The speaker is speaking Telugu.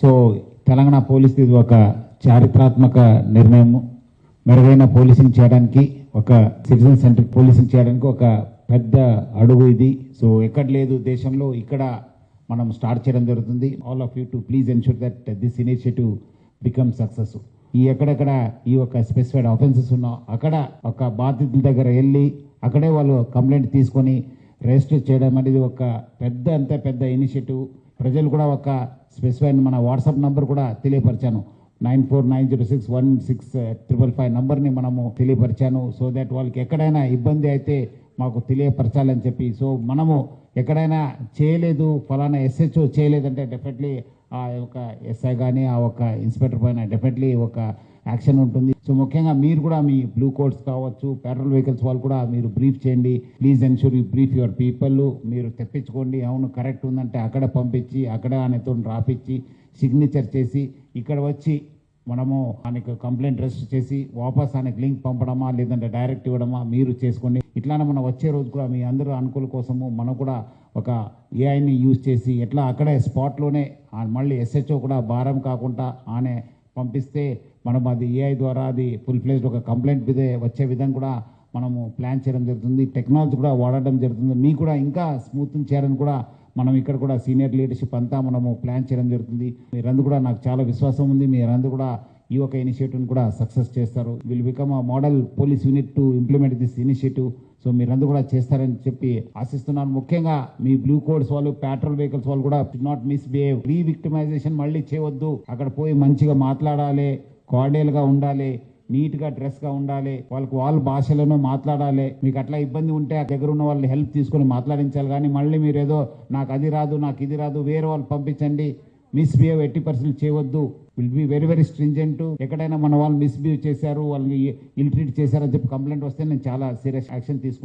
సో తెలంగాణ పోలీస్ ఇది ఒక చారిత్రాత్మక నిర్ణయం. మెరుగైన పోలీసింగ్ చేయడానికి, ఒక సిటిజన్ సెంట్రిక్ పోలీసింగ్ చేయడానికి ఒక పెద్ద అడుగు ఇది. సో ఎక్కడ లేదు దేశంలో, ఇక్కడ మనం స్టార్ట్ చేయడం జరుగుతుంది. All of you to please ensure that this initiative become success. ఈ ఎక్కడెక్కడ ఈ ఒక స్పెసిఫైడ్ ఆఫెన్సెస్ ఉన్నా అక్కడ ఒక బాధితుల దగ్గర వెళ్ళి అక్కడే వాళ్ళు కంప్లైంట్ తీసుకొని రిజిస్టర్ చేయడం అనేది ఒక పెద్ద ఇనిషియేటివ్. ప్రజలు కూడా ఒక స్పెసిఫైడ్ మన వాట్సాప్ నంబర్ కూడా తెలియపరిచాను, 9490616555 నంబర్ని మనము తెలియపరిచాను. సో దట్ వాళ్ళకి ఎక్కడైనా ఇబ్బంది అయితే మాకు తెలియపరచాలని చెప్పి. సో మనము ఎక్కడైనా చేయలేదు, ఫలానా SHO చేయలేదంటే డెఫినెట్లీ ఆ ఒక SI కానీ ఆ ఒక ఇన్స్పెక్టర్ పైన డెఫినెట్లీ ఒక యాక్షన్ ఉంటుంది. సో ముఖ్యంగా మీరు కూడా మీ బ్లూ కోడ్స్ కావచ్చు, పెట్రోల్ వెహికల్స్ వాళ్ళు కూడా మీరు బ్రీఫ్ చేయండి. Please ensure you brief your people. మీరు తెప్పించుకోండి, అవును కరెక్ట్ ఉందంటే అక్కడ పంపించి అక్కడ ఆయనతో రాపించి సిగ్నేచర్ చేసి ఇక్కడ వచ్చి మనము ఆయనకు కంప్లైంట్ రిజిస్టర్ చేసి వాపస్ ఆయనకు లింక్ పంపడమా లేదంటే డైరెక్ట్ ఇవ్వడమా మీరు చేసుకోండి. ఇట్లానే మనం వచ్చే రోజు కూడా మీ అందరూ అనుకూల కోసము మనం కూడా ఒక ఏఐని యూజ్ చేసి ఎట్లా అక్కడే స్పాట్లోనే మళ్ళీ SHO కూడా భారం కాకుండా ఆనే పంపిస్తే మనం అది AI ద్వారా అది ఫుల్ ఫ్లెజ్డ్ ఒక కంప్లైంట్ మీద వచ్చే విధంగా కూడా మనము ప్లాన్ చేయడం జరుగుతుంది. టెక్నాలజీ కూడా వాడడం జరుగుతుంది. మీకు కూడా ఇంకా స్మూత్ చేయాలని కూడా మనం ఇక్కడ కూడా సీనియర్ లీడర్షిప్ అంతా మనము ప్లాన్ చేయడం జరుగుతుంది. మీరందరూ కూడా నాకు చాలా విశ్వాసం ఉంది, మీరందరూ కూడా ఈ ఒక ఇనిషియేటివ్ని కూడా సక్సెస్ చేస్తారు. Will become a model police unit to implement this initiative. So మీరందరూ కూడా చేస్తారని చెప్పి ఆశిస్తున్నాను. ముఖ్యంగా మీ బ్లూ కోడ్స్ వాళ్ళు, పెట్రోల్ వెహికల్స్ వాళ్ళు కూడా షుడ్ నాట్ మిస్బిహేవ్. రీవిక్టిమైజేషన్ మళ్ళీ చేయవద్దు. అక్కడ పోయి మంచిగా మాట్లాడాలి, కార్డియల్గా ఉండాలి, నీట్గా డ్రెస్గా ఉండాలి, వాళ్ళ భాషలోనూ మాట్లాడాలి. మీకు అట్లా ఇబ్బంది ఉంటే ఆ దగ్గర ఉన్న వాళ్ళని హెల్ప్ తీసుకొని మాట్లాడించాలి. కానీ మళ్ళీ మీరు ఏదో నాకు అది రాదు నాకు ఇది రాదు వేరే వాళ్ళు పంపించండి, మిస్బిహేవ్ 80% చేయవద్దు. Will be very stringent. ఎక్కడైనా మన వాళ్ళు మిస్బిహేవ్ చేశారు, వాళ్ళని ఇల్ ట్రీట్ చేశారని చెప్పి కంప్లైంట్ వస్తే నేను చాలా సీరియస్ యాక్షన్ తీసుకుంటాను.